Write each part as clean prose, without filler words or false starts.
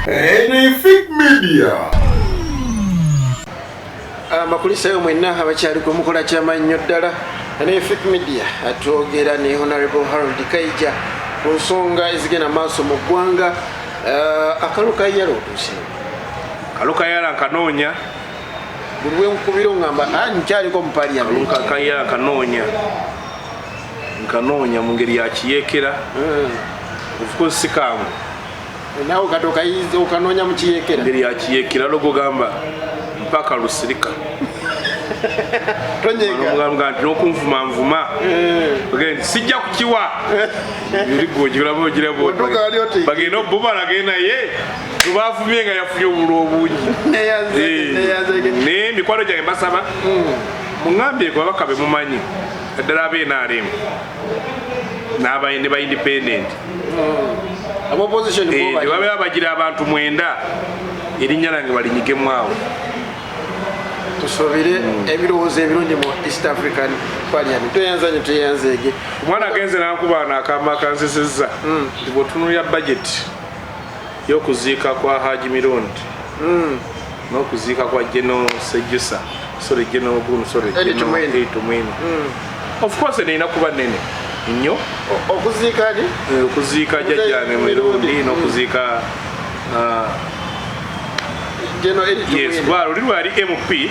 Benefit Media. Makulisa yo mwenna abakyali ku mukola ky'amannyo ddala Benefit Media atwogera ne honourable kaija ku nsonga ezigenda maaso mu ggwanga. Akaluka yalo otuuse kaluka yala kanoonya buli nkubiro ngamba nkyaliko mu parliament kaluka yala kanoonya mu ngeri ya kiyeekera of course sikamu nawe katoka yize okanoonya mu kiyeekera ngeri ya kiyeekera logo gamba mpaka lusirika tonyega nti n'okunvuma bagenda sijja kukiwa yurigonjirabo bagenda obubala genda ye tubavumye nga yafunye obulwa obungi naye mikwano gyange mbasaba muŋambyeko babaka be mumanyi eddala abenaremu n'abayine ba independent tebabeera bagira abantu 9 erinnya lange balinyigemu awo tusobere ebirowoozo ebirungi mu East African Parliament tuyanzege omwana agenze nakubaana akama kansisizza nti bwetunulya budget y'okuziika kwa Haji Mirundi n'okuziika kwa General Sejusa General Bunu Tumwine of course neina kuba nene nnyo okuziika jjajjange Mirundi n'okuziika yes, well, lwali MP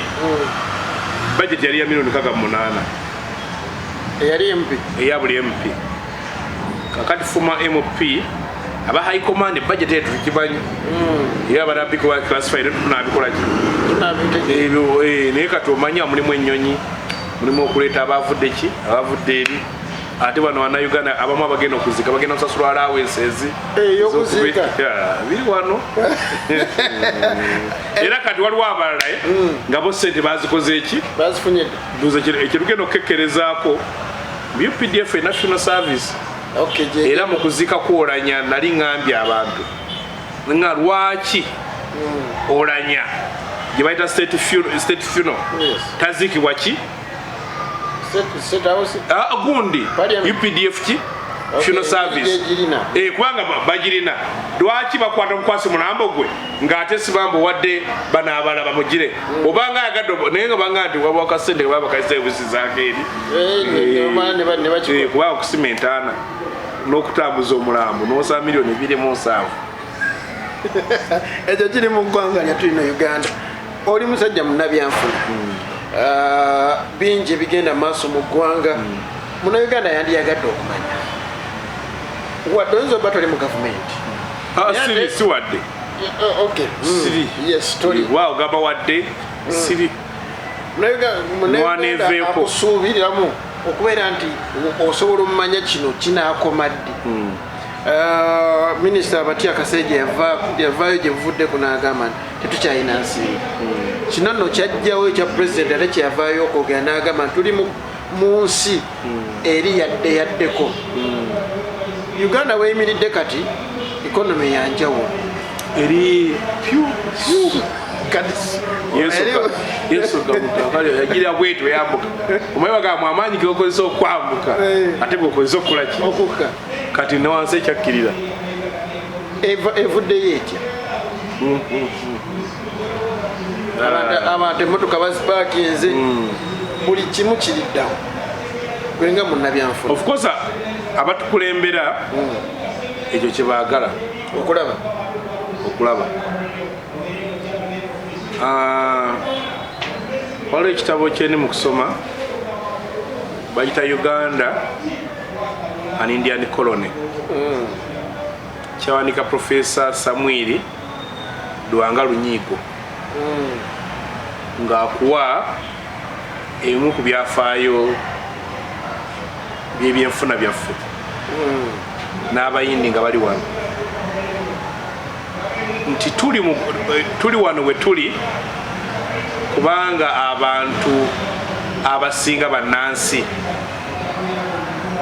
budget yali ya milioni 68 yali MP eya buli MP kakati former MP aba high command budget yetu kibanyi ya barabiko wa classified tunabikola ne katomanya mulimu ennyonyi mulimu okuleta abavudde eri ate bano wana Uganda abamu abagenda okuzika bagenda kusasula allowances yokuzika biri wano era kati waliwo abalala nga bo sente bazikoze eki bazifunye duze ekirugendo okkekerezaako UPDF National Service era mu kuzika kwolanya nali ngambye abantu nga lwaki olanya gye bayita state funeral tazikibwa ki gundi UPDF ki funeral service kubanga bagirina lwaki bakwata mukwasi mulambo gwe ng'ate sibambo wadde banaabala bamugire obanga agadde naye nga banga nti wabwa kasente baba kaise busizaako eri kubanga okusimentaana n'okutambuza omulambo n'osa milioni 2.7 ekyo kiri mu ggwanga lyatulina Uganda oli musajja munnabyanfuna bingi bigenda maaso mu ggwanga muna Uganda yandiyagadde okumanya wadde oyinza oba toli mu gavumenti si wadde ogamba wadde siri akusuubiriramu okubeera nti osobola omumanya kino kinaakoma ddi minisita Abatya Kaseja yavaayo gye buvuddeku n'agamba nti tetukyalina nsimbi kino nno kyajjawo ekya pulezidenti ate kyeyavaayo okwogera n'agamba nti tuli mu nsi eri yaddeko Uganda weyimiridde kati ikonomi yanjawulo eri Yesu yagira bwetu yambuka omayiwa gamu amaanyi geokozesa okwambuka ate bweokozesa okukolaki okukka kati newansi ekyakkirira evuddeyo etya abantu emmotoka bazipaakinze buli kimu kiriddawo gwenga munnabyanfuna of course abatukulembera ekyo kyebaagala okulaba waliwo ekitabo kyeni mu kusoma bayita Uganda an Indian Colony kyawanika Professor Samuel Luwanga Lunyigo ng'akuwa emu ku byafaayo by'ebyenfuna byaffe n'abayindi nga bali wano nti tuli wano we tuli kubanga abantu abasinga bannansi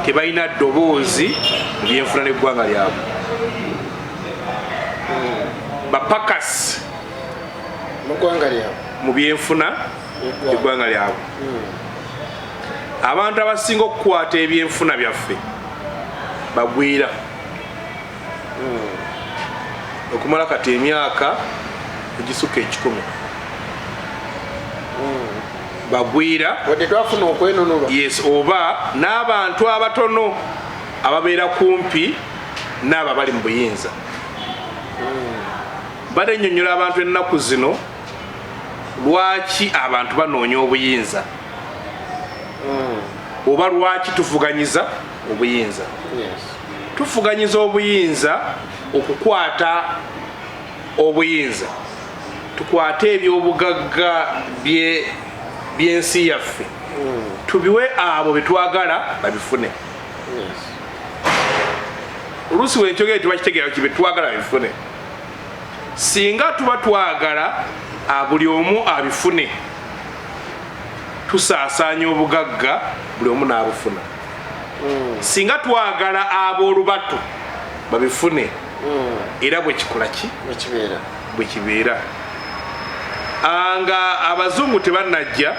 tebalina ddoboozi mu byenfuna n'eggwanga lyabwe bapakasi mu byenfuna eggwanga lyabwe abantu abasinga okukwata ebyenfuna byaffe bagwira okumala kati emyaka egisuka 10 bagwira wadde twafuna okwenunulwa. Yes, oba n'abantu abatono ababeera kumpi n'abo bali mu buyinza. Balennyonnyola abantu ennaku zino lwaki abantu banoonya obuyinza oba lwaki tufuganyiza obuyinza. Tufuganyiza obuyinza okukwata obuyinza, tukwate ebyobugagga by'ensi yaffe tubiwe abo betwagala babifune. Oluusi wenkyogere tebakitegeera ki betwagala babifune. Singa tuba twagala buli omu abifune, tusaasaanya obugagga buli omu n'abufuna. Singa twagala ab'olubatu babifune era bwe kikola ki bwe kibeera. Nga abazungu tebannajja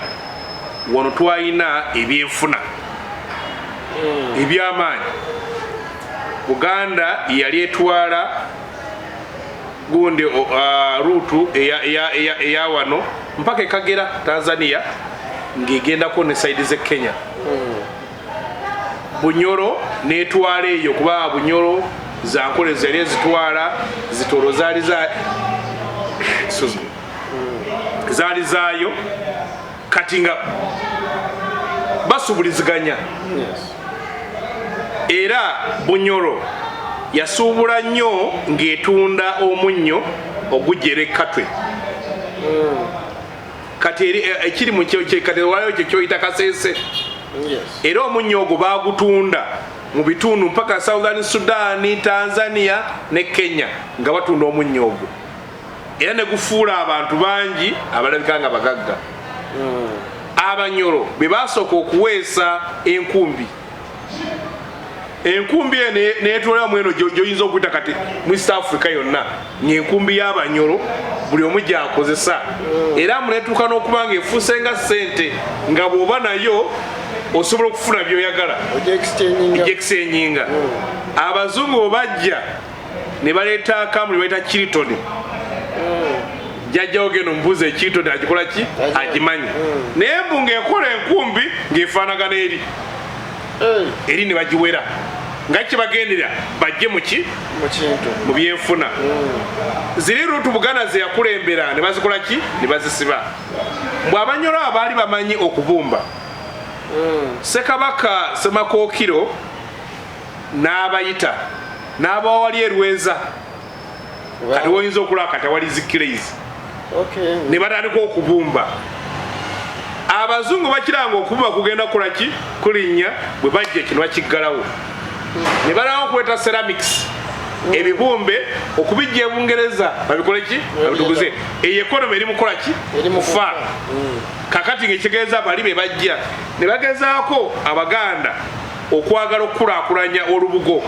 wano twalina ebyenfuna ebyamaanyi. Buganda yali etwala gundi ruutu eya wano mpaka ekagera Tanzania ng'egendako ne saidi ze Kenya. Bunyoro netwala eyo kuba Bunyoro zankole zali ezitwala zitoro zali zaayo kati nga basubuliziganya. Era Bunyoro yasuubula nnyo ng'etunda omunnyo ogujjera ekkatwe. Kati ekiri mu kati waliwo kyekyoyita kaseese. Era omunnyo ogwo baagutunda mu bitundu mpaka Southern Sudan, Tanzania ne Kenya nga batunda omunnyo ogwo. Era ne gufuula abantu bangi abalabika nga bagagga. Abanyoro be basooka okuweesa enkumbi. Enkumbi neetwala mweno gyoyinza okuyita kati mu East Africa yonna ng'enkumbi y'Abanyoro buli omu gy'akozesa. Era muneetuuka n'okuba ng'efuuse nga ssente nga bw'oba nayo osobola okufuna by'oyagala egy'exchanging. Abazungu bwe bajja ne baleeta kamuli bayita Kilitoni. Jjajjawo geno mbuuza ekilitoni agikola ki? Agimanyi. Naye mbu ng'ekola enkumbi ng'efaanagana eri ne bagiwera. Nga kibagendera bajje mu byenfuna. Ziri ruutu Buganda ze yakulembera ne bazikola ki? Ne bazisiba. Mbw Abanyoro abaali bamanyi okubumba. Ssekabaka Ssemakookiro n'abayita n'abawali erweza. Kati woyinza okulaba kati awali zikireizi. Ne batandika okubumba. Abazungu bakiranga okubumba kugenda kukola ki? Kulinnya bwe bajja kino bakiggalawo. Ne balaba okuleeta ceramics, ebibumbe okubijja e Bungereza babikole ki? Babituguze. Eyo economy eri mukola ki? Mufa. Kakati ng'ekitegeeza bali be bajja ne bagezaako Abaganda okwagala okukulaakulanya olubugo.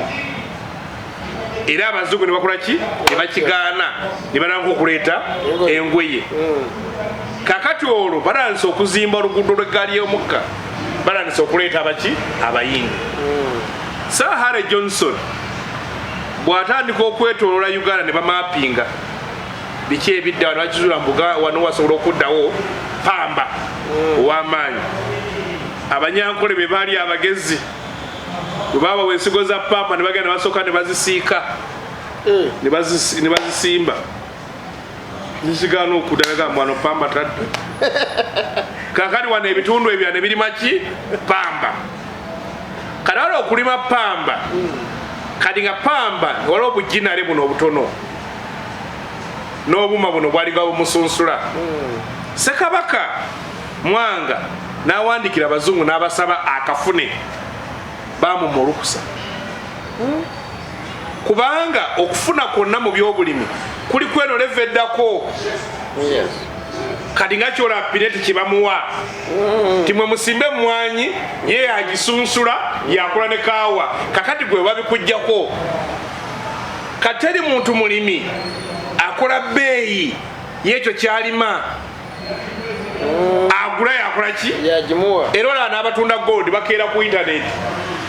Era abazungu ne bakola ki? Ne bakigaana ne balanga okuleeta engoye. Kakati olwo balandise okuzimba oluguudo lw'eggaali y'omukka, balandise okuleeta abaki? Abayindi. Sir Harry Johnson bw'atandika okwetooloola Uganda ne bamaapinga biki ebidda wano bakizuula wano wasobola okuddawo pamba ow'amaanyi. Abanyankole be baali abagezi bwe babawa ensigo za pamba ne bagenda basooka ne bazisiika ne bazisimba. Nisigaana okuddaga wano pamba tadde. Kakati wano ebitundu ebyo ne birima ki? Pamba. Kati waliwo okulima pamba. Kati nga pamba waliwo obujinale buno obutono n'obuma buno bwalinga bumusunsula. Ssekabaka Mwanga n'awandikira Abazungu n'abasaba akafune baamumma olukusa. Kubanga okufuna kwonna mu by'obulimi kuli kweno leveddako. Kati nga kyola Pireti kibamuwa timwe musimbe mwanyi ye agisunsula yakola ne kaawa. Kakati gwe babikujjako. Kateri muntu mulimi akola bbeeyi y'ekyo kyalima agula yakola ki? Era olaba n'abatunda gold bakeera ku internet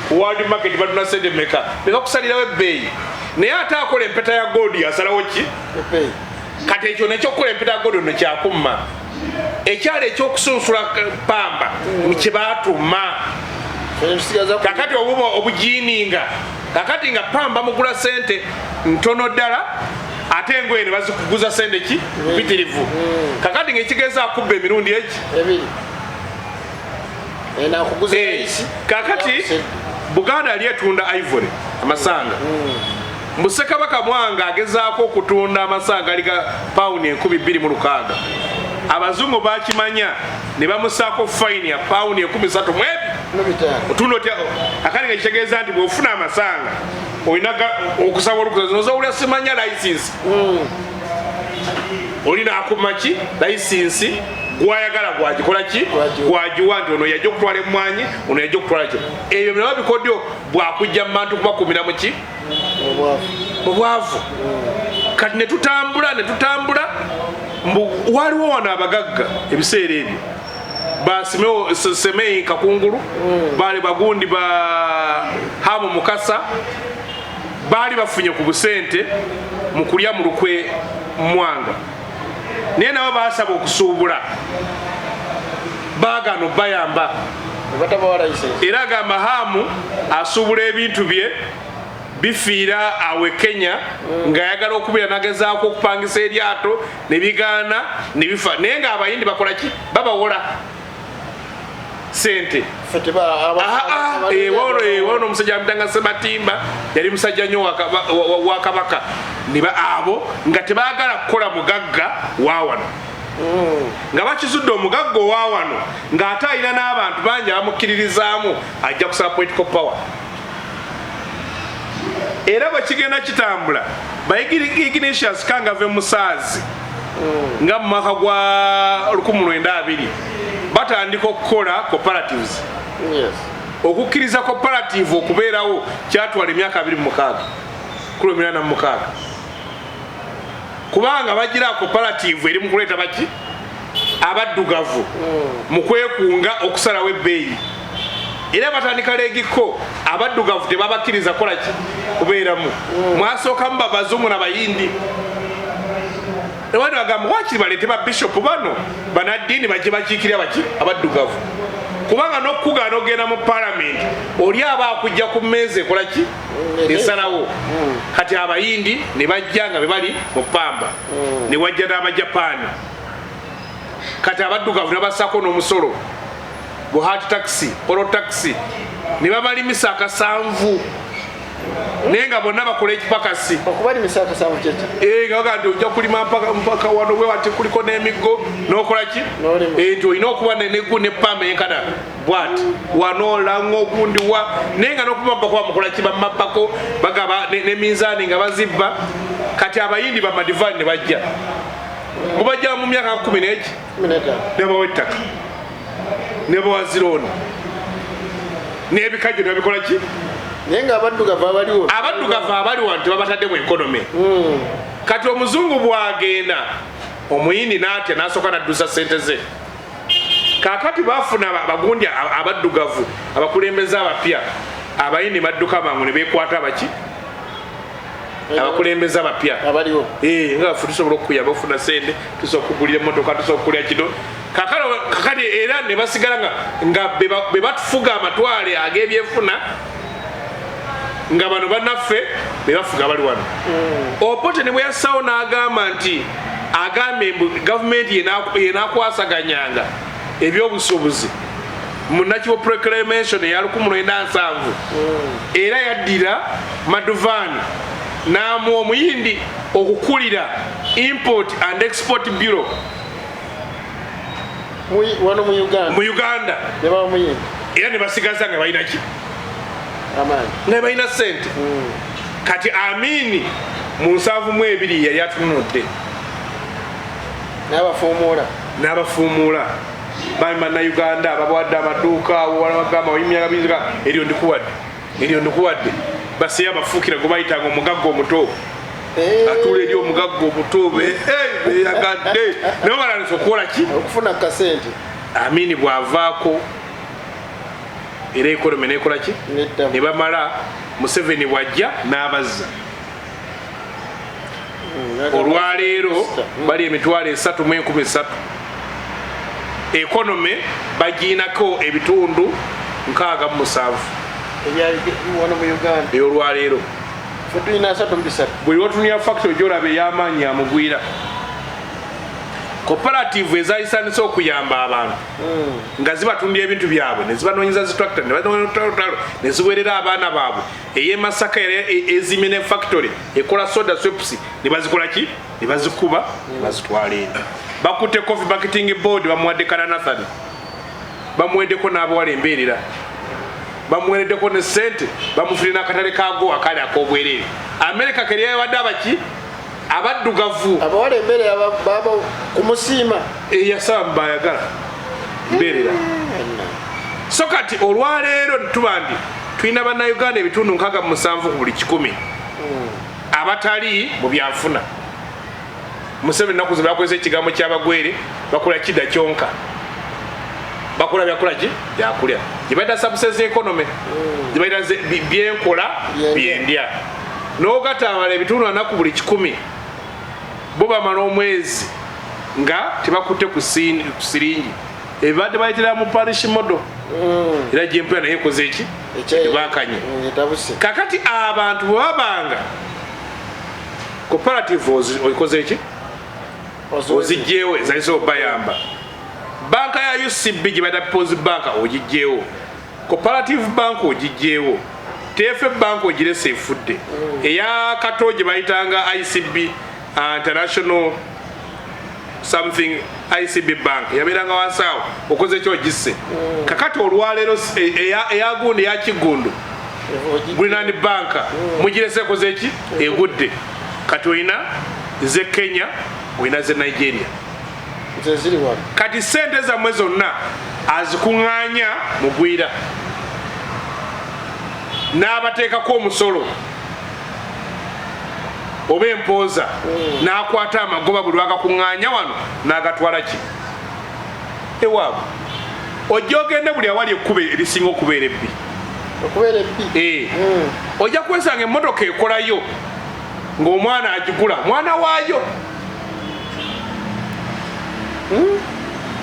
ku world market batunda sente meka beka kusalirawo ebbeeyi naye ate akola empeta ya gold asalawo ki kati ekyo nekyokukola empeta ya gold no kyakumma ekyalo ekyokusunsula pamba kyebatuma kakati obuba obujiininga kakati nga pamba mugula sente ntono ddala ate engoye ne bazikuguza sente ki mpitirivu kakati ngaekigeza akubba emirundi eki kakati Buganda yali etunda ivory amasanga Musekabaka Mwanga agezaako okutunda amasanga aliga pound 226 abazungu bakimanya ne bamusaako fine ya pound 13 otuno tya akali ngekitegeeza nti bw'ofuna amasanga olina okusaba olukuza owulira simanya license olina akumaki license gwayagala gwagikola ki gwagiwa nti ono yajja okutwala emmwanyi ono yajja okutwala kyo ebyo bino babikodyo bwakujja mu bantu kubakumira mu ki mu bwavu kati netutambula waliwo wano abagagga ebiseera ebyo basemei kakungulu bali bagundi ba hamu mukasa bali bafunye ku busente mu kulya mu lukwe Mwanga naye nabo basaba okusuubula bagano bayamba era agamba hamu asuubula ebintu bye bifiira awe Kenya ng'ayagala okubeera nagezaako okupangisa eryato ne bigaana ne bifa naye ng'abayindi bakola ki babawola sente wono omusajja amutanga Sematimba yali musajja nnyo wa Kabaka abo nga tebaagala kukola mugagga waawano nga bakizudde omugagga owaawano ng'ate alina n'abantu bangi abamukkiririzaamu ajja kusaba political power era bwekigenda kitambula Ignatius Kangave Musaazi nga mu mwaka gwa 1920 batandika okukola cooperatives okukkiriza cooperative okubeerawo kyatwala emyaka 26 kubanga bagira cooperative eri mu kuleeta baki abaddugavu mu kwekunga okusalawo ebbeeyi era batandika legiko abaddugavu tebabakkiriza kola ki kubeeramu mwasookamu babazungu n'abayindi Wano agamba wakiri balete ba bishop bano banadini baje bakiikirira baki abaddugavu kubanga n'okugaana ogenda mu parliament oli aba akujja ku mmeeza ekola ki esalawo kati abayindi ne bajja nga be bali mu pamba ne wajja n'abajapani kati abaddugavu ne basaako n'omusolo buhati taxi polo taxi ne babalimisa akasanvu naye nga bonna bakola ekipakasi okubalimisa akasanvu kyeki nga bagamba nti ojja kulima mpaka wano bwe wati kuliko n'emiggo n'okola ki nti olina okuba nepamba enkana bwati wano lango ogundi wa naye nga n'okumabbako bamukola ki bamabbako bagaba n'eminzaani nga bazibba kati abayindi bamadivani ne bajja mubajja mu myaka 10 n'eki nebawa ettaka nebawa zirooni n'ebikajjo nebabikola ki naye nga abaddugavu abaliwo nti babatadde mu ekonome kati omuzungu bwagenda omuyindi n'atya n'asooka n'addusa sente ze kakati bafuna bagundi abaddugavu abakulembeze abapya abayindi badduka mangu ne beekwata baki abakulembeze abapya nga bafu tusobola okukuyamba ofuna sente tusobola okugulira emmotoka tusobola okukulya kino kakati era ne basigala nga be batufuga amatwale ag'ebyenfuna nga bano bannaffe bebafuga bali wano Obote ne bwe yassawo n'agamba nti agambye gavumenti yenakwasaganyanga ebyobusuubuzi mu nakiwo proclamation eya 1970 era yaddira Maduvani n'amuwa omuyindi okukulira import and export bureau wano mu Uganda era ne basigaza nga balina ki nga balina sente kati Amini mu 72 yali atunudde n'abafuumuula bamana Uganda abawadde amaduuka bagamba bayimyaga eryo ndikuwadde basiya bafuukira gwe bayitanga omugagga omuto atuula eri omugagga omuto yagadde nabo balanisa okukola ki okufuna kasente Amini bw'avaako era ekonome nekola ki ne bamala Museveni bwajja n'abazza olwaleero bali emitwalo 3,13 ekonome bagiinako ebitundu 67 ey'olwaleero buli watunira factory gyolaba ey'amaanyi amugwira cooperative ezayisanisa okuyamba abantu nga zibatundira ebintu byabwe nezibanoonyeza zitractor neziwerera abaana baabwe ey'emasaka ezimene factory ekola soda sweps nebazikola ki nebazikuba nebazitwala eno bakutte coffee marketing board bamuwadde Kananathani bamuweddeko n'abawala embeerera bamuwereddeko ne sente bamufulira n'akatale kago akali ak'obwerere America keryawadde abaki abaddugavu abawala emmere baba kumusiima eyasaba mbayagala mbeerera so kati olwaleero tubandi tulina bannayuganda ebitundu 67 ku buli 100 abatali mu byanfuna Museveni ennaku ze bakozesa ekigambo ky'abagwere bakola kidda kyonka bakola byakola ki byakulya gye bayita subsistence economy gye bayita byenkola byendya n'ogatabala ebitundu 4 ku buli 100 bo bamala omwezi nga tebakutte ku siringi ebibadde bayitira mu parish model era gyempera naye ekoze eki ebakanye kakati abantu bwe babanga cooperative oikoze eki ozigyewo ezalisa obayamba banka ya UCB gye bayita People's Bank ogigyewo cooperative bank ogigyewo TF bank ogirese efudde eya kato gye bayitanga ICB International something ICB bank yabeeranga wansawo okoze ekyo ogisse kakati olwaleero eyagundi eya Kigundu Greenland Bank mugirese ekoze eki egudde kati olina ze Kenya olina ze Nigeria kati sente zammwe zonna azikuŋŋaanya mugwira n'abateekako omusolo oba empooza n'akwata amagoba buli wagakuŋŋaanya wano n'agatwala ki ewaabwe ojja ogende buli awali ekkube erisinga okubeera ebbi ojja kwesanga emmotoka ekolayo ng'omwana agigula mwana waayo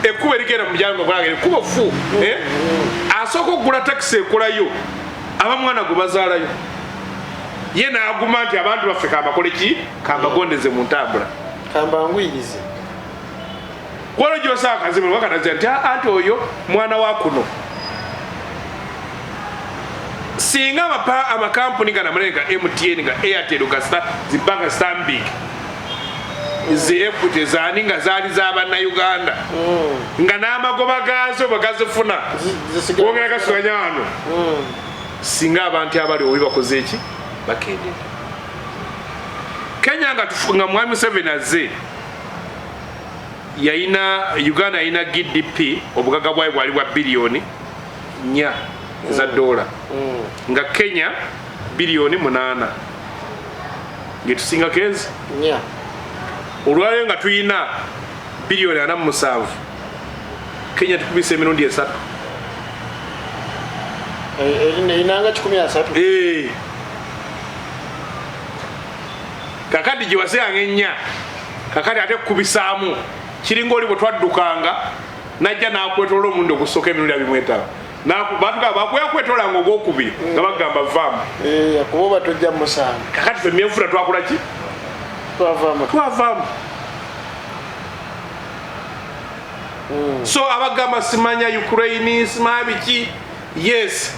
ekkuba erigenda mu byalo nga ekkuba fu asooka okugula takisi ekolayo abamwana gwe bazaalayo ye n'aguma nti abantu baffe kambakole ki kambagondeze mu ntambula kambangwirize waliwo gyosaba kazibu wakanaza nti anti oyo mwana wa kuno singa amakampuni ganamulere nga MTN nga Airtel ga zibbanga Stanbic zi Equity zaani nga zaali z'abannayuganda nga n'amagoba gaazo bwe gazifuna kwongera gasuganya wano singa abantu abali obi bakoze eki bakendedde Kenya nga mwami Museveni azze Uganda yayina GDP obugaga bwayo bwali bwa biliyoni 4 za dola nga Kenya biliyoni 8 ngetusinga kezi olwaleero nga tuyina biliyoni 47 Kenya tukubisa emirundi 3 inanga 13 kakati giwaseyanga 4 kakati ate kukubisaamu kiringa oli bwe twaddukanga najja n'akwetoola omundi ogusooka emirundi 27 bakwetolanga ogwokubiri nga bagamba vaamu kuba tojja musanga kakati fe emyenfuna twakola ki twavaamu so abagamba simanya Ukraine simanya biki yes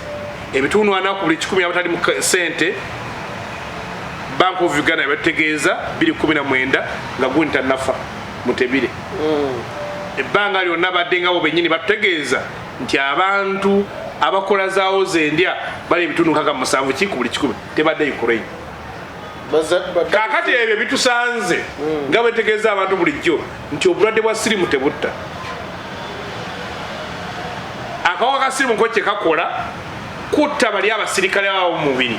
ebitundu 4 ku buli 100 abatali mu sente Bank of Uganda yabategeeza 2019 nga gundi tannafa mutebire ebbanga lyonna badde nga bo bennyini batutegeeza nti abantu abakola zaawo zendya bali ebitundu 67 ki ku buli 100 tebadde Ukraine kakati ebyo bitusanze nga betegeeza abantu bulijjo nti obulwadde bwa sirimu tebutta akawuka ka sirimu ko kye kakola kutta bali abasirikale baabo mu mubiri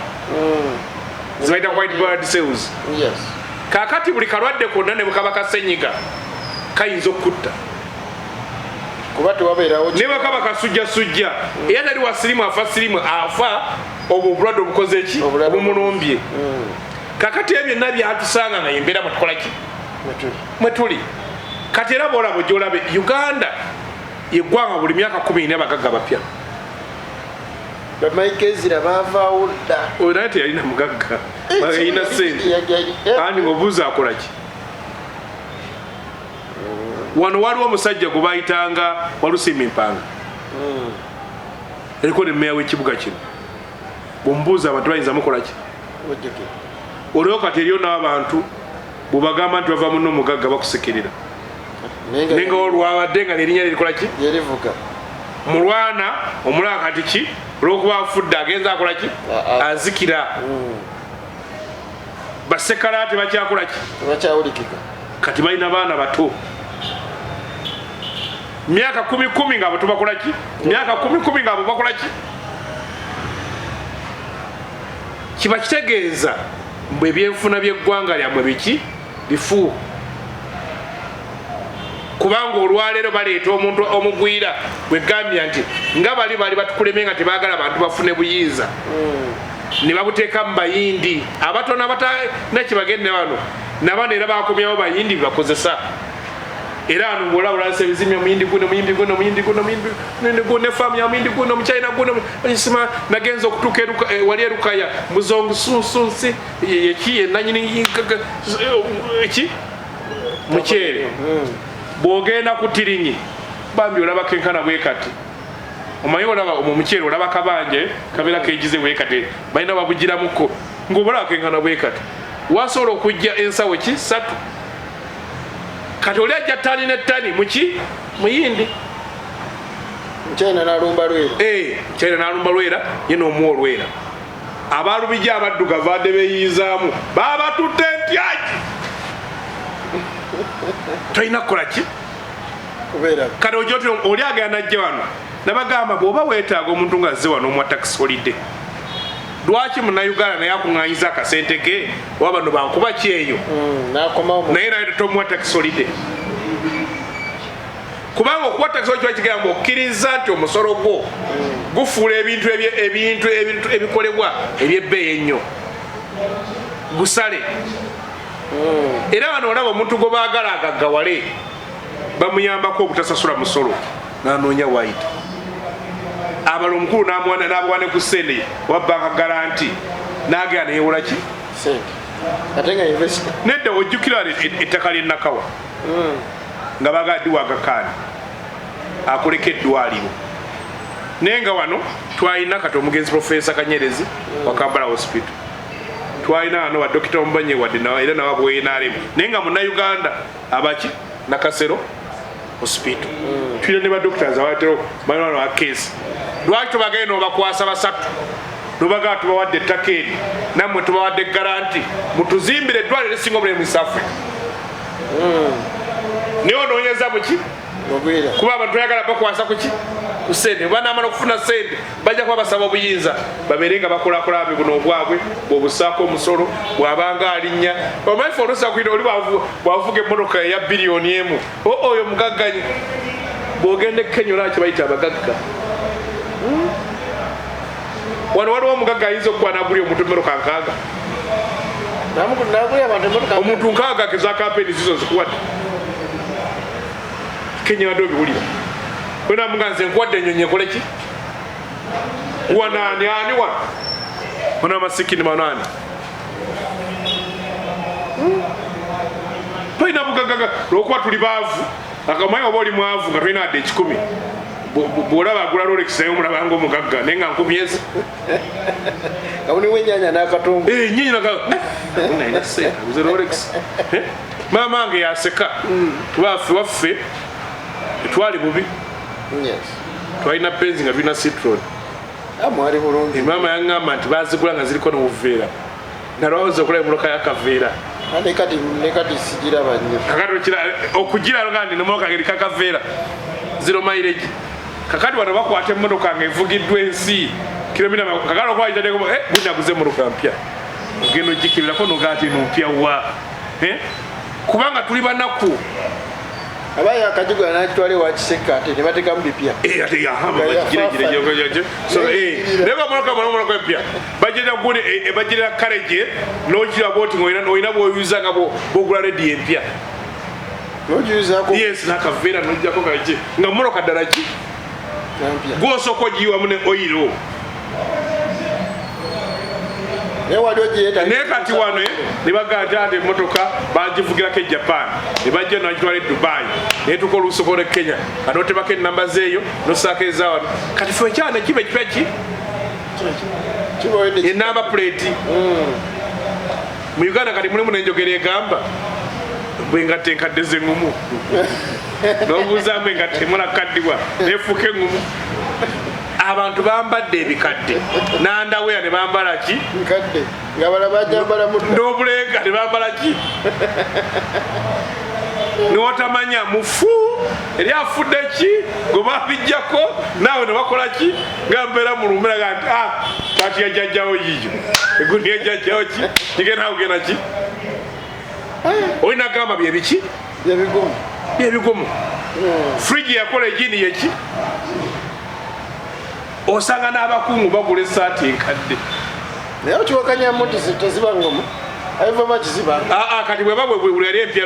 zibayita white blood cells kakati buli kalwadde konna ne bukaba kasenyiga kayinza okutta ne bakaba kasujjasujja era tali wa sirimu afa sirimu afa obwo obulwadde obukoze eki obumulombye kakati ebyo byonna byatusanga nga yembeera mwetukolaki mwetuli kati era boolaba gyolabe Uganda yeggwanga buli myaka 10 abagagga bapya bamayikezira baavaawo dda oyo naye teyalina mugagga yalina sente ani obuuza akolaki wano waliwo omusajja gwe bayitanga Walusimbi Mpanga eriko ne mmeya w'ekibuga kino bwemubuuza abantu bayinza mukolaki olwo kati eriyo n'abantu bwebagamba nti bava muno omugagga bakusekerera nenga olwabadde nga nerinnya lirikolaki yerivuga mulwana omulala kati ki olwokuba afudde agenza akolaki azikira basekalaate bakyakolaki bakyawulikika kati balina baana bato myaka 10 nga abo tubakolaki myaka 10 nga abo bakolaki kiba kitegeeza mbwe ebyenfuna by'eggwanga lyammwe biki bifu kubanga olwaleero baleeta omuntu omugwira bwegambya nti nga bali batukuleme nga tebaagala abantu bafune buyinza ne babuteeka mu bayindi abatono abatanakibagende wano nabano era bakomyawo bayindi bibakozesa era ano ng'olabulasa ebizimya omuyindi guno nefaamu ya muyindi guno omukyayina guno sima nagenza okutuuka wali erukaya muzongu sunsi eki yenanyini eki mukyere bwogenda ku tirinyi bambi olaba kenkana bwe kati omanyi olaba omukyere olaba kabanje kabeera kegize bwe kati balina babugiramuko ng'obalaba kenkana bwe kati wasobola okujja ensawo ki 3 kati oli ajja ttani n'ettani muki muyindi mukyayina n'alumba lwera mukyayina n'alumba lwera ye n'omuwa olwera abalubijja abaddugavu badde beeyizaamu baabatutte ntyaki tolina kukola ki kati ojoti oli agenda najja wano nabagamba bw'oba weetaaga omuntu ng'azze wano omwa tax holiday lwaki munauganda naye akuŋŋaanyiza akasente ke oba bano bankuba ki eyo naye naye tomuwa tax holiday kubanga okuwa tax holiday kigamba okkiriza nti omusolo gwo gufuula ebintu ebikolebwa ebyebbeeyi ennyo gusale era bano olaba omuntu gwe baagala agaggawale bamuyambako obutasasula musolo nanoonya waita abala omukulu n'abawane ku sente wabbanka garanti n'agenda neyewola ki nedda ojjukira ettaka ly'ennakawa nga bagaddiwa agakaani akoleka eddwaliro naye nga wano twalina kati omugenzi Profesa Kanyerezi wa Kampala Hospital twalina wano badokita omubanye wadde era nawabwenaremu naye nga munnayuganda abaki Nakasero Hospital tulina ne badoctors abatero balina akesi lwaki tubagenda obakwasa 3 tubaga tubawadde ettaka eri nammwe tubawadde garanti mutuzimbire eddwaliro erisinga obulemu mu East Africa naye onoonyeza muki kuba abantu bayagala bakwasa kuki ku sente banaamala okufuna sente bajja kuba basaba obuyinza babeere nga bakolakolambe buno obwabwe bwobusaako omusolo bwabanga alinnya omanyifa olusakwina oli bwavuga emmotoka eya biliyoni emu oyo mugagganyi bwogenda Kenya olaba kye bayita abagagga wano waliwo omugagga ayinza okuba nagulya omuntu emmotoka 6 omuntu 6 keza kampeni zizo zikuwadde Kenya wadde obiwulira wena muganze nkuwadde ennyonyi ekoleki wanaani ani wano wana amasikini manaani tolina bugaggaga lwokuba tuli baavu akamanyi oba oli mwavu nga tolina wadde 10 bwolaba agula Rolex naye omulabanga omugagga naye nga nkumyezi kamuniwo ennyanya n'akatungu nyinyi naina sente aguze Rolex maama wange yaseka tubaffe waffe tetwali bubi twalina benzi nga tulina Citroen mwali bulungi maama yaŋŋamba nti bazigula nga ziriko n'obuveera nalowooza okulaba emmotoka y'akaveera nekati sigiraba nnyo kakati okugira nga ndi nemmotoka ngeri kakaveera 0 mileage kakati wano bakwata emmotoka nga evugiddwa ensi kilomita kakati okwayitadeko gunaguze emmotoka mpya ogenda ogikirirako nogaa ti nompya wa kubanga tuli banaku abaye akajigwa n'akitwale wakiseka ate ne batekamu bipya ate yahamba bagirejere so neba monoka empya bagirira gune bagirira courage n'okira boti ng'olina bw'oyuza nga bw'ogula redi empya n'ogiyuzako yes n'akaveera n'ojjako kaki nga monoka ddala ki gw'osooka ogiyiwamu ne oyiro naye kati wano ne baganja ati emmotoka bagivugirako e Japan ne bajja nagitwala e Dubai netuka olusuko ne Kenya kati otebako enamba zeeyo nosaako eza wano kati fe ekyana kiba ekipya ki enamba plate mu Uganda kati mulimu nenjogera egamba bwengatte enkadde zeŋŋumu n'obuuzaamu engatte emunakaddiwa nefuuka eŋŋumu abantu bambadde ebikadde nandaweya ne bambala ki nkadde nga bala bajambala mu n'obulenga ne bambala ki niwotamanya mufu eri afudde ki gwe babijjako naawe ne bakola ki nga mbeera mu lumeraga nti kati yajjajjawo yiyo egundi yajjajjawo ki kigenda kugenda ki olina gamba byebiki byebigumu frigi yakola egini yeki osanga n'abakungu bagula esaati enkadde naye okiwakanya muti tezibangamu aiva bakizibanga kati bweba bweyali empya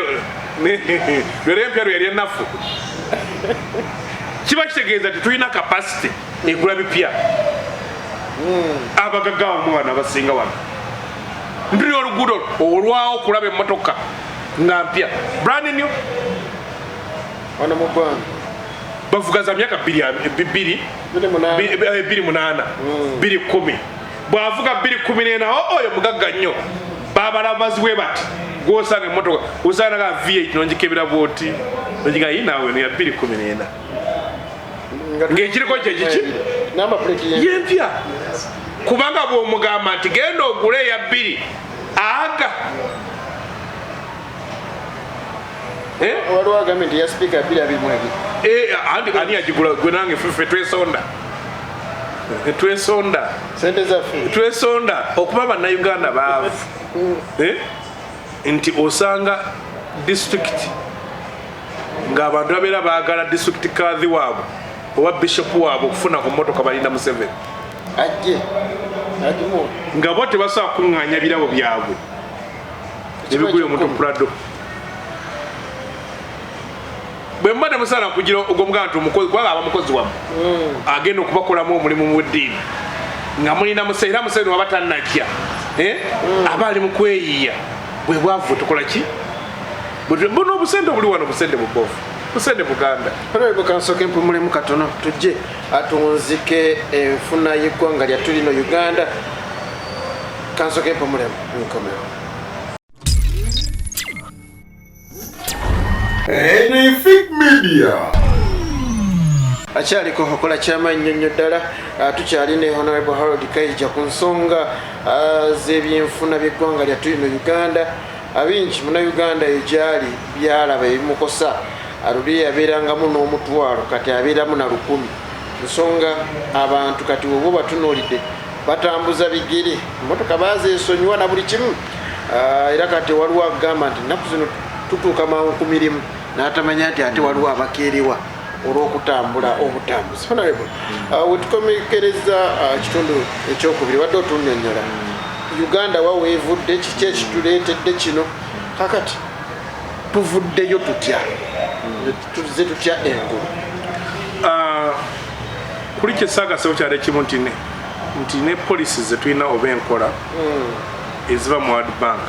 lweyali ennafu kiba kitegeeza nti tulina kapasite egula bipya abagagawo mwana abasinga wano ntuli oluguudo olwawo okulaba emmotoka nga mpya brand new wano mu ggwanga bavuga za myaka 2 8 210 bwavuga 214 oyo mugagga nnyo babalabazi bwe bati gwosanga emmotoka osanga nga V8 nongikebera bwoti nogiga yinaawe ya 214 ng'ekiriko kyekiki yempya kubanga bw'omugamba nti genda ogule eya 2 aga waliwo agambe nti ya sipiika 2 ani yagigula gwe nange ffe twesonda sente zaffe twesonda okuba bannayuganda baavu nti osanga disitulikiti ng'abantu babeera baagala disitulikiti kadhi waabwe oba bishopu waabwe okufuna ku mmotoka balinda Museveni nga bo tebasobola kuŋŋaanya birabo byabwe ebigula omuntu Prado bwe mba temusaana kugira ogwomugamba nti omukozi kubanga aba mukozi wamu agenda okubakolamu omulimu mu ddiini nga mulina Museveni era Museveni waba tannatya aba ali mu kweyiiya bwe bwavu tukola ki buno obusente obuli wano busente bubovu busente Buganda honourable kansooke mpumulemu katono tujje atunzike enfuna y'eggwanga lyattu lino Uganda kansooke mpumulemu nkomero Magnific Media. Akyaliko okola ky'amannyo nnyo ddala tukyali ne honourable kaija ku nsonga z'ebyenfuna by'eggwanga lyattu lino Uganda. Abingi munnayuganda egyali byalaba ebimukosa aluli yabeerangamu n'omutwalo kati abeeramu na 1000 nsonga abantu kati obo batunuulidde batambuza bigere emmotoka bazeesonyiwa na buli kimu era kati waliwo agamba nti nnaku zino tutuuka mangu ku mirimu n'atamanya nti ate waliwo abakeerewa olw'okutambula obutambuzi. Honourable wetukomekereza kitundu ekyokubiri wadde otunnyonnyola Uganda wa weevudde kiki ekituleetedde kino kakati tuvuddeyo tutya tuze tutya engulu kuli kyesaagaseo kyali ekimu nti ne polisi zetulina oba enkola eziva mu World Bank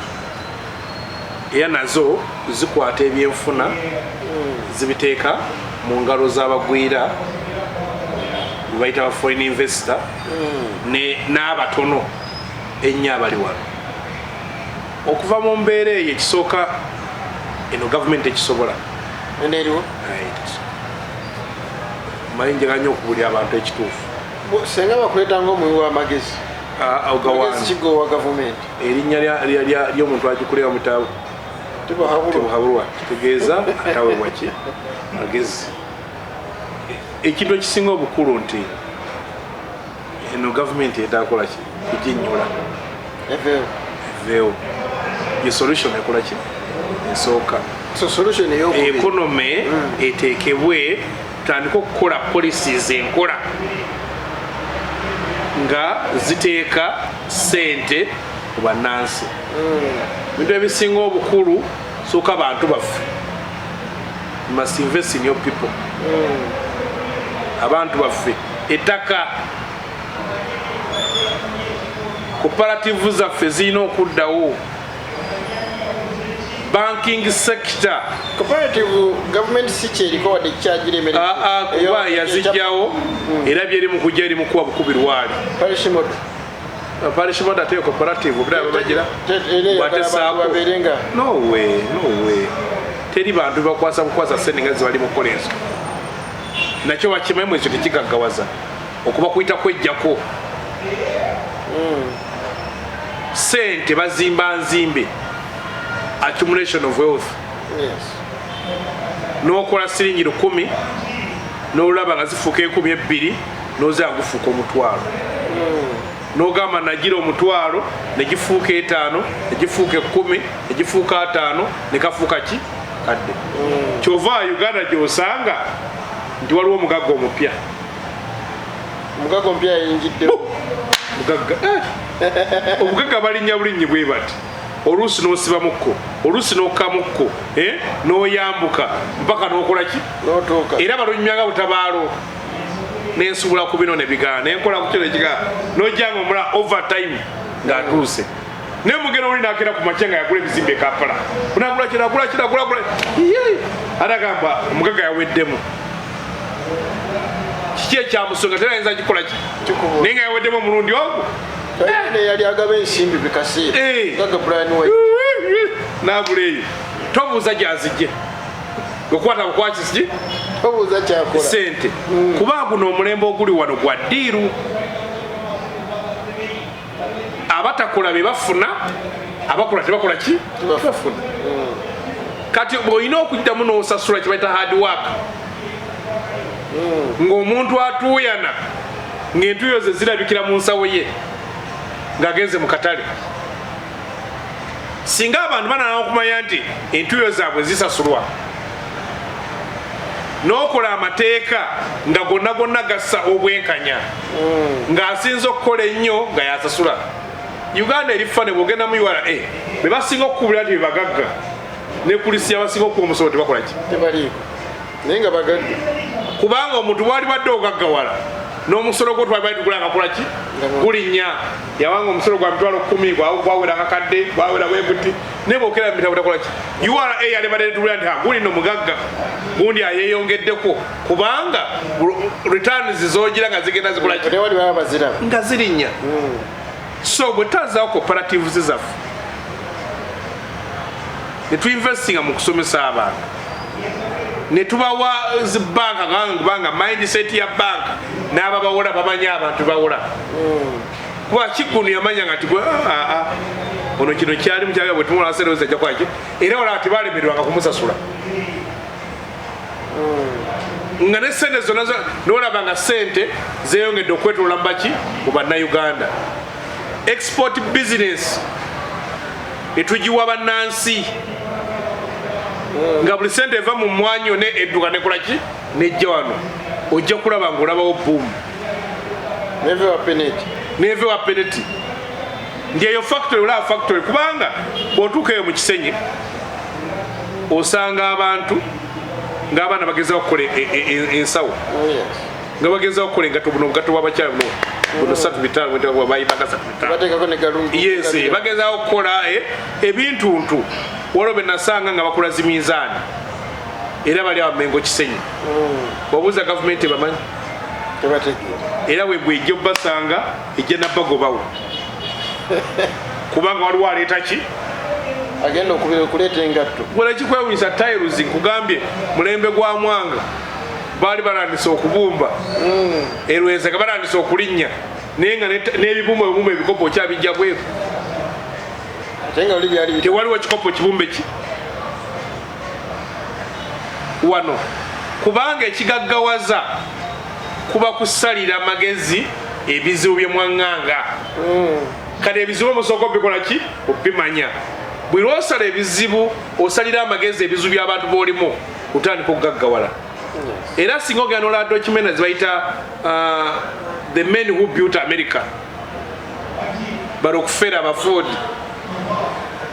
era nazo zikwata ebyenfuna zibiteeka mu ngalo z'abagwira bayita ba foreign investor n'abatono ennyo abali wano okuva mu mbeera eyo ekisooka eno gavumenti ekisobola eneriwo mayinjira nnyo okubulya abantu ekituufu senga bakuleeta ng'omuwi w'amagezi kigowa gavumenti erinnya ly'omuntu agikulira mu tabo tebuhabulwa kitegeeza atawebwa ki magezi ekintu ekisinga obukulu nti eno gavumenti etakola ki kuginnyula eveewo ye solution ekola ki ensooka. So solution ey'okubiri economy eteekebwe tutandika okukola policies enkola nga ziteeka ssente ku bannansi. Ebintu ebisinga obukulu sooka abantu baffe. You must invest in your people. Abantu baffe ettaka cooperative zaffe zirina okuddawo. Banking sector cooperative government si kyeriko wadde kyagiremera kuba yazijjawo era byeri mu kujja eri mu kuba bukubirwali parish mod ate cooperative obulaba bagira batesaako no way teri bantu bakwasa sente nga zibali mu kola ezo nakyo bakimamu ekyo tekigaggawaza okuba kuyita kwejjako sente bazimba nzimbe accumulation of wealth. Yes. Nokola siringi 10 n'olaba nga zifuuka 12 n'oza gufuuka omutwalo. N'ogamba nagira omutwalo ne gifuuka 5 ne gifuuka 10 ne gifuuka 5 ne kafuuka ki kadde. Kyova Uganda gy'osanga nti waliwo omugagga omupya. Omugagga omupya yayingidde. Omugagga balinnya bulinyi bwe bati. Oluusi n'osibamukko oluusi n'okkamukko n'oyambuka mpaka n'okola ki era balunywanga butabaalo n'ensubula ku bino ne bigaana nenkola ku kino ekigaana n'ojjanga omula overtime ng'atuuse naye mugenda oli n'akera ku makya nga yagula ebizimbe Kampala unagula ate agamba omugagga yaweddemu kiki ekyamusonga tera ayinza kikola ki naye nga yaweddemu omulundi ogwo yali agaba ensimbi bikaseera gaga Brian White nabuleeyo tobuuza gyazijje okukwata bukwakisi tobuuza kyakola sente kuba guno omulembe oguli wano gwa ddiiru abatakola be bafuna abakola tebakola ki bafuna kati bw'olina okuddamu n'osasula kibaita hard work ng'omuntu atuuyana ng'entuuyo ze zirabikira mu nsawo ye ng'agenze mu katale singa abantu banana okumanya nti entuuyo zaabwe zisasulwa n'okola amateeka nga gonna gassa obwenkanya ng'asinza okukola ennyo nga yasasula. Uganda erifa ne bwogenda mu URA be basinga okukubira nti bebagagga ne kulisiya basinga okuba omusolo tebakola ki tebaliiko naye nga bagagga kubanga omuntu bwali badde ogaggawala n'omusolo gwo twali tugula ngakola ki gulinnya yawanga omusolo gwa mitwalo 10 gwawera akakadde gwawera bwebuti naye bwokera mitabo takola ki URA yali badde tugula nti guli no mugagga gundi ayeyongeddeko kubanga returns zogira nga zigenda zikola ki wali baba bazira nga zirinnya so bwe tazaawo cooperatives zaffe ne tuinvestinga mu kusomesa abantu ne tubawa zibanka kubanga mindset ya banka n'ababawola bamanya abantu bawola kuba kigunu yamanya nga tigwe ono kino kyali mukyaga bwe tumula asereweza ajja kwaki era wala ati balemerwanga kumusasula nga ne sente zonna n'olaba nga sente zeeyongedde okwetolola mu baki mu bannayuganda export business etugiwa bannansi nga buli sente eva mu mwanyo ne edduka nekola ki nejja wano ojja kulaba ng'olabawo boom neve wa penalty ndi eyo factory olaba factory kubanga bw'otuuka eyo mu kisenyi osanga abantu ng'abaana bagezaho okukola ensawo nga bagezaho okukola engato buno obugato bw'abakyala buno buno 35 bayitaga 35 yes bagezaho okukola ebintuntu waliwo be nasanga nga bakola ziminzaani era bali abamengo kisenyi obuuza gavumenti bamanyi era wegwejja obbasanga ejja nabbagobawo kubanga waliwo aleeta ki agenda okuleeta engatto wala kikwewunyisa tiles nkugambye mulembe gwa mwanga baali balandisa okubumba erweza nga balandisa okulinnya naye nga n'ebibumba bibumba ebikopo okyabijja bweru tewaliwo kikopo kibumbe ki wano kubanga ekigaggawaza kuba kusalira magezi ebizibu byemwaŋŋanga kati ebizibu omusooka obikola ki obimanya bwe lwosala ebizibu osalira amagezi ebizu by'abantu b'olimu kutandika okugaggawala. Era singa ogenda olaba documentaries bayita the men who built America bali okufeera abaford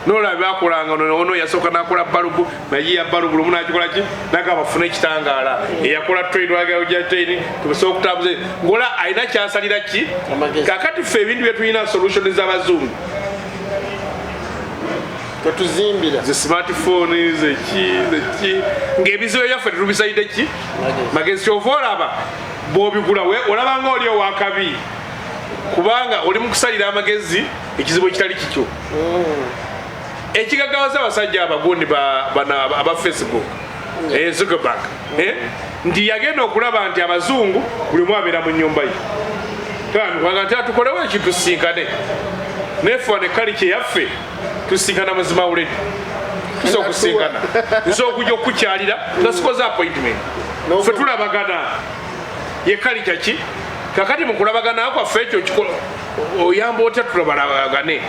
nolaba byakolanga ono yasooka nakola balubu naye ya balubu lumu nakikola ki naga bafuna ekitangaala eyakola trade wagajatain tubasobola okutambuza ngola alina kyasalira ki kakati ffe ebintu byetulina solution z'abazungu tuzimbira the smartphone zeki ng'ebizibu byaffe tetubisalidde ki magezi kyova olaba bw'obigula olabanga oli owakabi kubanga oli mu kusalira amagezi ekizibu ekitali kikyo. Ekigaggawaza abasajja abagundi aba Facebook Zuckerberg nti yagenda okulaba nti abazungu buli mu abeera mu nnyumba ye twandikwaga nti atukolewo ekintu tusinkane nefuwa ne kaliki yaffe tusinkana mazima uledi tusobola okusinkana tusobola okujja okukukyalira tasikoze appointment ffe tulabagana ye kaliki ki kakati mu kulabagana kwaffe ekyo kikola oyamba otya tulabalagane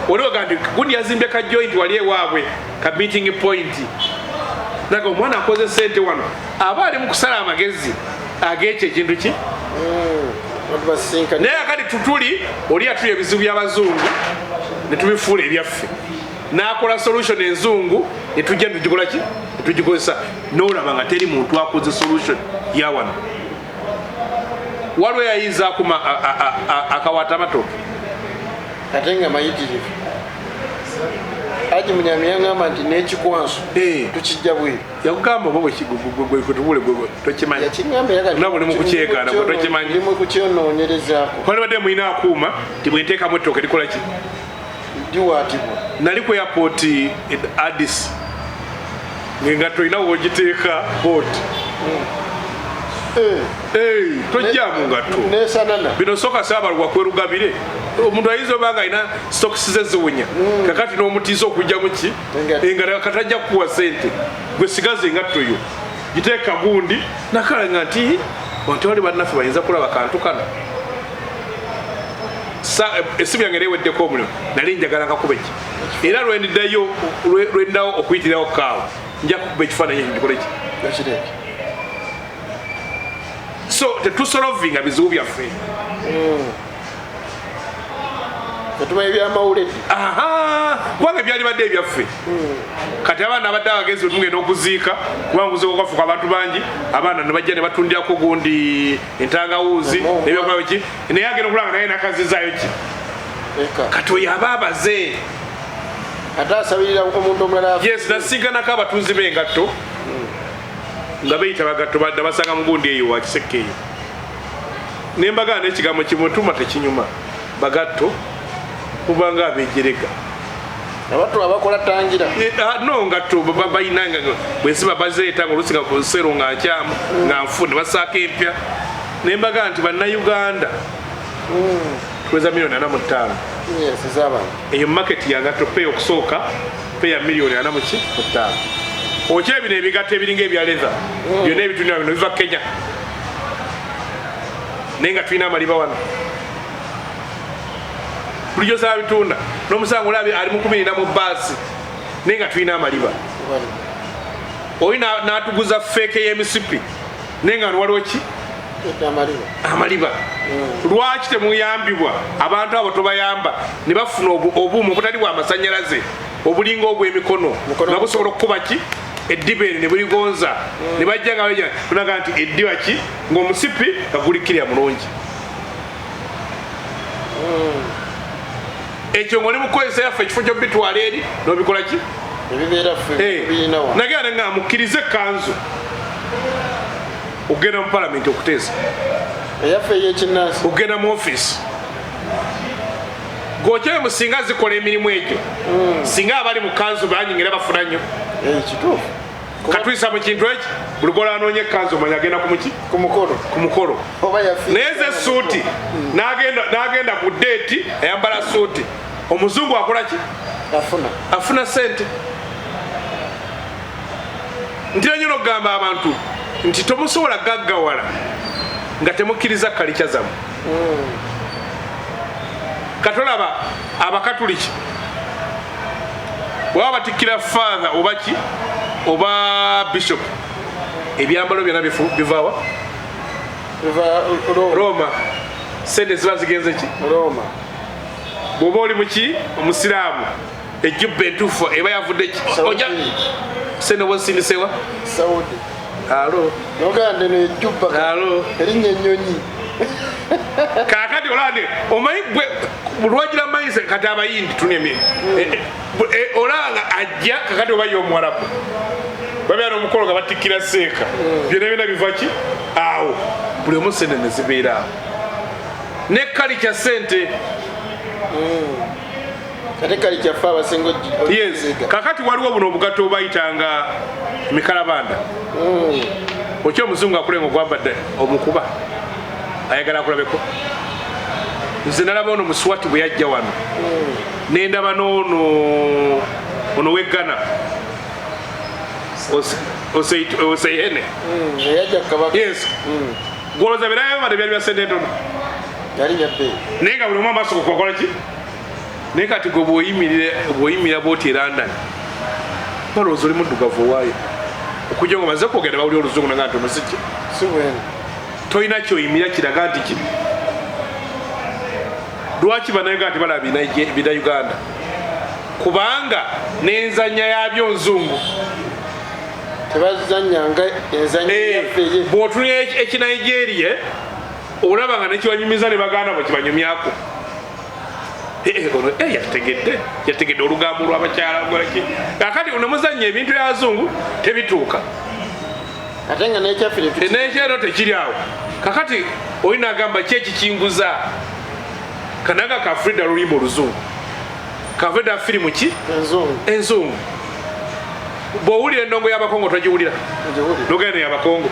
oliwo gandi gundi yazimbye ka joint wali ewaabwe ka meeting point naga omwana akoze sente wano aba ali mu kusala amagezi ag'ekyo ekintu ki naye akati tutuli oli atuya ebizibu by'abazungu ne tubifuula ebyaffe n'akola solution enzungu ne tujja netugikola ki netugikozesa n'olaba nga teri muntu akoze solution ya wano waliwo yayinza akuma akawata amatooke ate nga mayitirivu aji munyami yangamba nti n'ekikwanso tukijja bweru yakugamba oba bwekutubule tokimanyi nabuli mukukyekana bwe tokimanyi limu kukyonoonyerezaako kwalibadde mulina akuuma ti bwenteekamu ettooke likola ki liwaatibwa nali ku airport Addis nga tolina wogiteeka boat tojjamu ngatto nesanana bino soka saabalwa kwerugabire omuntu ayinza obanga alina stokisi ze ziwunya kakati n'omutiisa okujjamu ki engala katajja kukuwa sente gwe sigaze engatto yo giteeka gundi nakalanga nti onti wali bannaffe bayinza kulaba kantu kano esimu yange ereweddeko omulimu nali njagala nkakuba ki era lwendiddawo okuyitirawo kaawo nja kukuba ekifaananyi ekyo gikole ki so tetusolovinga bizibu byaffe tumanyi ebyamawulire kubanga byali badde ebyaffe kati abaana abadde abagezi bwetugenda okuziika kubanga okuziika kwafuka abantu bangi abaana nebajja ne batundirako gundi entangawuuzi nebyokola ki naye agenda okulanga naye nakazizaayo ki kati oyo aba abaze ate asabirira omuntu omulala yes nasinkanako abatunzi b'engatto nga beyita bagatto badde basanga mugundi eyo wakisekka eyo nembagana n'ekigambo kimutuma tekinyuma bagatto kubanga abejerega abantu abakola tangira no ngatto bayina bwesiba bazeeta ngolusi nga konsero nga nkyamu nga nfune basaako empya nembagana nti bannayuganda tuweza milioni 45 eyo maketi yangatto pe okusooka pe ya milioni 45 okye ebino ebigatto ebiringa ebya leather byonna ebitundibwa bino biva Kenya naye nga tulina amaliba wano bulijjo saba bitunda n'omusango olabi ali mu kubirina mu baasi naye nga tulina amaliba oli n'atuguza feeke y'emisipi naye nga waliwo ki amaliba lwaki temuyambibwa abantu abo tobayamba ne bafuna obuuma obutali bwa masannyalaze obulinga obw'emikono nga busobola okukuba ki eddiba eri ne buligonza ne bajja nga bajja tunaga nti eddiba ki ng'omusipi nga gulikirya mulungi ekyo ng'oli mukozesa yaffe ekifo ky'obitwala eri n'obikola ki nagenda nga mukkirize kanzu ogenda mu palamenti okuteesa eyaffe ey'ekinnansi ogenda mu offisi gokyeyo singa zikola emirimu egyo singa abali mu kanzu banyingira bafuna nnyo kituufu katuyisa mu kintu eki buli gola anoonya ekanzu omanya agenda ku mukolo naye ze suuti n'agenda ku deeti ayambala suuti omuzungu akola ki afuna sente ntira nnyo n'okugamba abantu nti tomusobola gaggawala nga temukkiriza kalica zamu katolaba abakatuliki bwaba batikira father oba ki oba bishop ebyambalo byonna bivaawa Roma sente ziba zigenze ki Roma bw'oba oli muki omusiraamu ejjubba entuufu eba yavudde ki oja sente bwosindisewa Saudi alo nogande no ejjubba alo erinnya ennyonyi kakati olande omanyi lwagira mayise kati abayindi tunemi olanga ajja kakati oba y'omuwarabu babyala omukolo nga batikkira seeka byonna byonna biva ki awo buli omu sente ne zibeera awo ne kalica sente yes kakati waliwo buno obugato obayitanga mikalabanda okyo omuzungu akulenga ogwambadde omukuba ayagala akulabeko nze nalaba ono muswati bwe yajja wano nendaba ono weggana oseihene yes goloza birayamade byali bya sente ntono naye nga buli omu amaaso kukola ki naye kati gwe bwoyimirira bwoti London balowooza oli muddugavu owaayo okujja nga maze kwogenda bawuli oluzungu nanga ntono siki tolina kyoyimira kiraga nti ki lwaki banauganda tibalaba bina Uganda kubanga n'enzanya yabyo nzungu tebazanyanga enzanya bw'otunula ekinigeria olaba nga nekiwanyumiza ne baganda bwekibanyumyako yategedde olugambo lw'abakyala golaki kakati onomuzanya ebintu byabazungu tebituuka ate nga nekyero tekiri awo kakati olina agamba kyekikinguza kanaga ka Frida lulimi oluzungu ka Frida firimu ki enzungu bw'owulira endongo y'abakongo togiwulira nogenda y'abakongo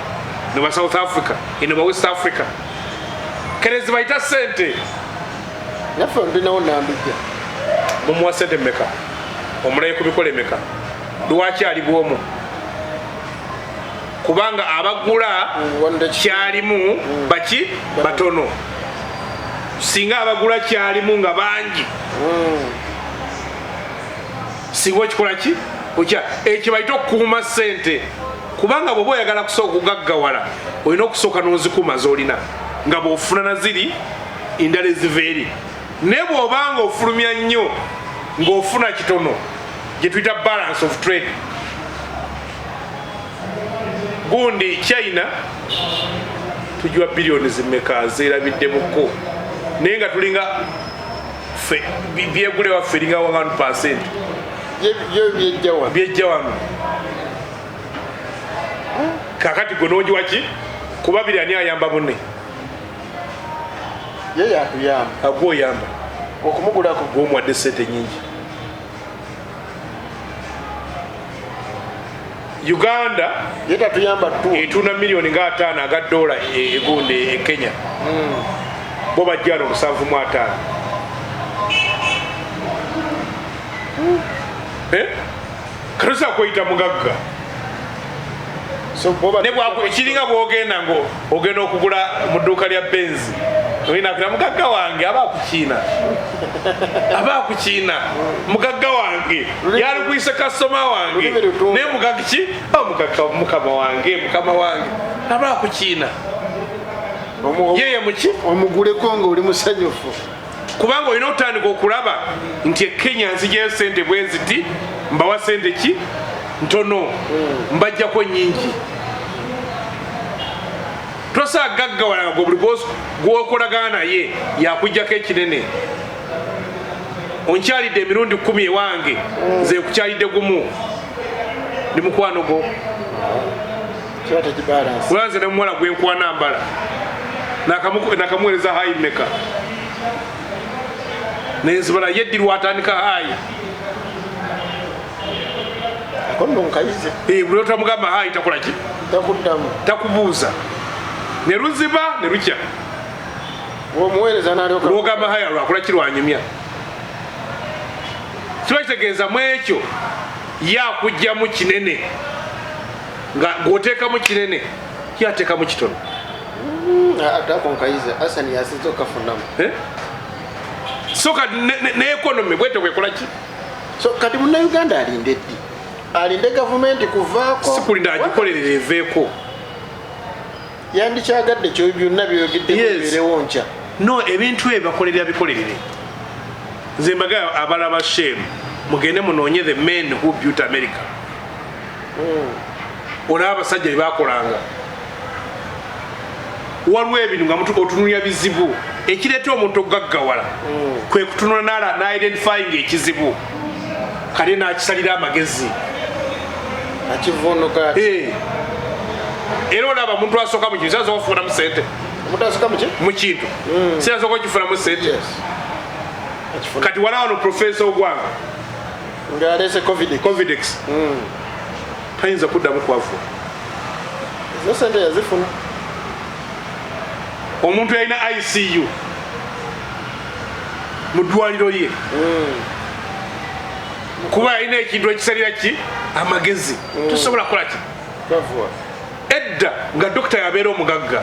noba South Africa enoba West Africa kerezi bayita sente naffe ndinawo nambijja mumuwa sente mmeka omulayi ku bikola emeka lwaki ali bwomu kubanga abagula kyalimu baki batono singa abagula kyalimu nga bangi singa okikola ki okya ekyo bayita okukuuma sente kubanga bw'oba oyagala kusooka okugaggawala olina okusooka n'ozikuuma z'olina nga bw'ofuna naziri endala eziva eri naye bw'obanga ofulumya nnyo ng'ofuna kitono gye tuyita balance of trade gundi China tujiwa biliyoni zimmeka zeerabiddemuko naye nga tulinga byegule waffe eringa 100% byejja wano kakati gwe n'ogiwaki kuba biri ani ayamba munne ye yatuyamba agwoyamba okumugulako gwomuwadde sente nyingi Uganda yetatuyamba tu etuna miliyoni nga 5 aga dola egundi e Kenya bo bajjana 7.5 karusa kwita mugagga so boba ne bwakiringa bwogenda ngo ogenda okugula mu dduuka lya benzi olina kira mugagga wange abakukiina mugagga wange yali kuyisa kasoma wange ne mugagga ki mukama wange abakukiina yeye muki omuguleko nga oli musanyufu kubanga olina okutandika okulaba nti eKenya nzijayo sente bweziti mbawa sente ki ntono mbajjako nyingi tosa gaggawala nga buli gwokolagana naye yakujjako ekinene onkyalidde emirundi 10 ewange nze nkukyalidde gumu ndi mukwano go kulanze nemuwala gwenkwana mbala nakamuweereza hayi meka nenzibala yeddirwa atandika hayi buli otamugamba hayi takolaki takubuuza ne luziba ne lukya lwogamba hayi lwakola kirwanyumya kiba kitegeeza mu ekyo yakujjamu kinene nga gwoteekamu kinene yateekamu kitono soka ne ekonomi bwete bwekola ki So kati muna Uganda alinde ddi? Alinde gavumenti kuvaako? Sikulinda agikolerera eveeko. Yandikyagadde kyo byonna byogedde bibeerewo nkya. No, ebintu ebyo bakolerera bikolerere. Nze mbagala abalaba shame mugende munoonye the men who built America. Olaba abasajja bye bakolanga. Waliwo ebintu nga mutu otunulira bizibu ekireeta omuntu okugaggawala kwe kutunula na-identifying ekizibu kale n'akisalira amagezi akivuunuka era olaba omuntu asooka mu kintu siraza okufunamu sente mu kintu siraza okukifunamu sente kati wala wano profesa ogwanga ng'aleese covidex tayinza kuddamu kwavuwa ezo sente yazifuna. Omuntu yalina ICU mu ddwaliro ye kuba yalina ekintu ekisalira ki amagezi tusobola kukola ki edda nga dokita yabeera omugagga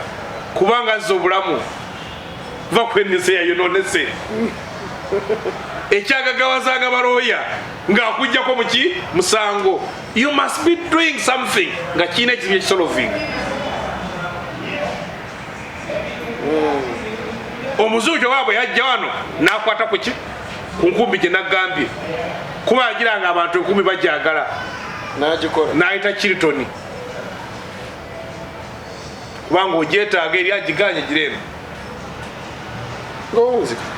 kubanga azza obulamu va kwenese yayononese ekyagagawazanga balooya ng'akuggyako muki musango. You must be doing something nga kiina ekizibu ekisolving. Omuzungu waabwe yajja wano n'akwata ku ki ku nkumbi gye nagambye kuba yagiranga abantu enkumi bajagala n'ayita Chilton kubanga ogyetaaga eri agiganye gireno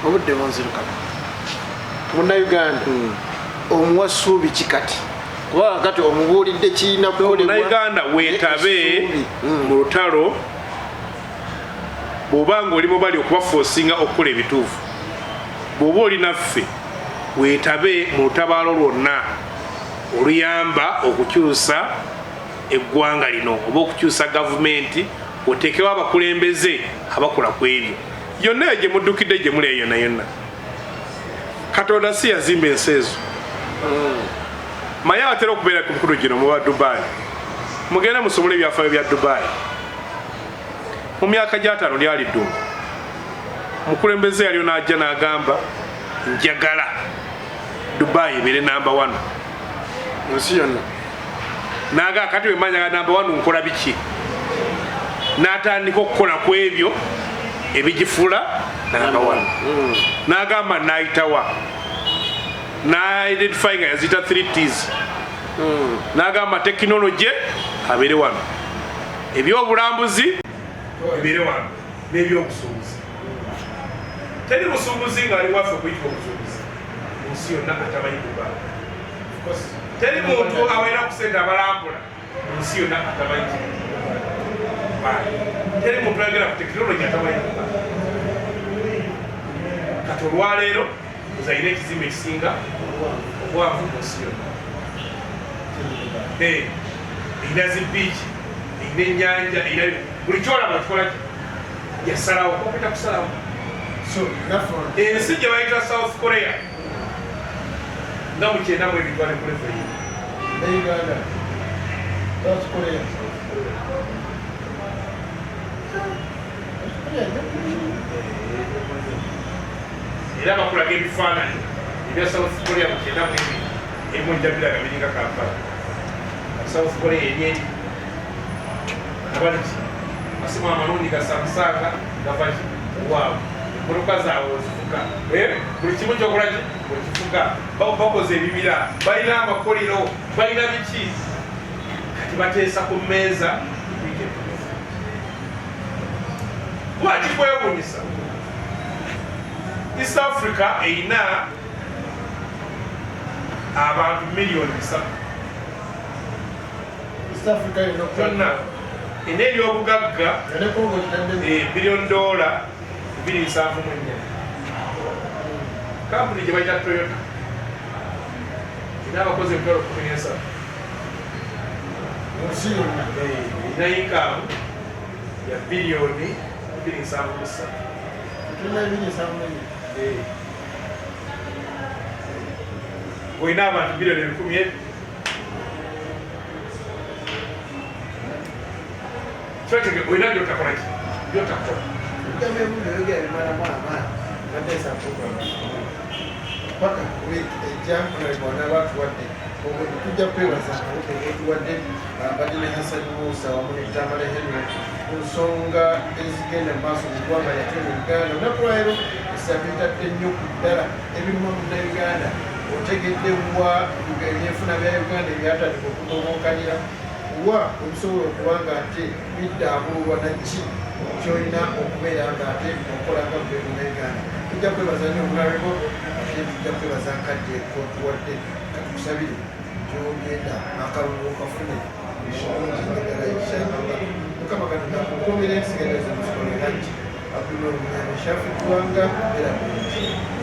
obudde bunziruka munnayuganda omuwa ssuubi kikati kubanga kati omubuulidde kirina munnayuganda weetabe mu lutalo bw'obanga olimu bali okubafoosinga okukola ebituufu. Bw'oba oli naffe weetabe mu lutabaalo lwonna oluyamba okukyusa eggwanga lino oba okukyusa gavumenti oteekewo abakulembeze abakola ku ebyo yonna gye muddukidde gye muli yonna yonna. Katonda si yazimba ensi ezo maye atera okubeera ku mukulu gino muba Dubai mugende musomole ebyafaayo bya Dubai. Mu myaka gy'ataano lyali ddungu mukulembeze yaliyo n'ajja n'agamba njagala Dubai ebeere namba 1 ensi yonna n'agamba kati wemanyaga namba 1 nkola biki n'atandika okukola ku ebyo ebigifuula namba 1 n'agamba n'ayitawa na-identify nga yazita 3Ts n'agamba tekinologi abeere wano ebyobulambuzi ebeere wano n'ebyobusuubuzi. Teri busuubuzi ng'ali waffe okuyitibwa obusuubuzi mu nsi yonna atamanyi Dubai. Teri muntu abeera ku sente abalambula mu nsi yonna atamanyi Dubai. Teri muntu ayogera ku tekinologi atamanyi Dubai. Kati olwaleero uzayina ekizimbe ekisinga obuwanvu mu nsi yonna. Erina zibiiki, erina ennyanja, erina buli kyolaba kikola ki yasalawo okupita kusalawo. Ensi gye bayita South Korea nga mu 9 mu ebitwale ku level era bakulaga ebifaananyi ebya South Korea mu 9 mu ebiri erimu njabiraga biringa Kampala. South Korea eryeri abaliki asimu amalungi gasamusanga gavaki waawe muluka zaabwe ozifuga buli kimu kyokola okifuga bakoze ebibira balina amakolero balina biki kati bateesa ku mmeeza lwaki kwewunyisa. East Africa erina abantu miliyoni 3 yonna ena ebyobugagga $1 2.74 kampuni gye bayita Toyota ina abakozi ebitwalo 17 erina yinkamu ya biliyoni 2.73 olina abantu biliyoni 10,000 kyotege olina byotakola ki byotakola paka ejja honourable n'abatuwadde tujja kwebaza etuwadde badde ne Hassan Musa wamu ne Tamale Henry ku nsonga ezigenda mu maaso mu ggwanga lyatyo mu Uganda. Olunaku lwaleero essanyu litadde nnyo ku ddala ebiruma munnayuganda otegedde wa ebyenfuna bya Uganda ebyatandika okutobookalira wa obusobola okuba nga ate biddambululwa naki kyolina okubeera nga ate okolanga mu Uganda. Tujja kwebaza nnyo honourable ate tujja kwebaza nkadde kotuwadde katukusabire gyogenda akalungu kafune eddala inshallah. Mukama Katonda akukuumira ensigadezo mu kikoleraki Abdullah Munyami Shafi Ggwanga era bulungi.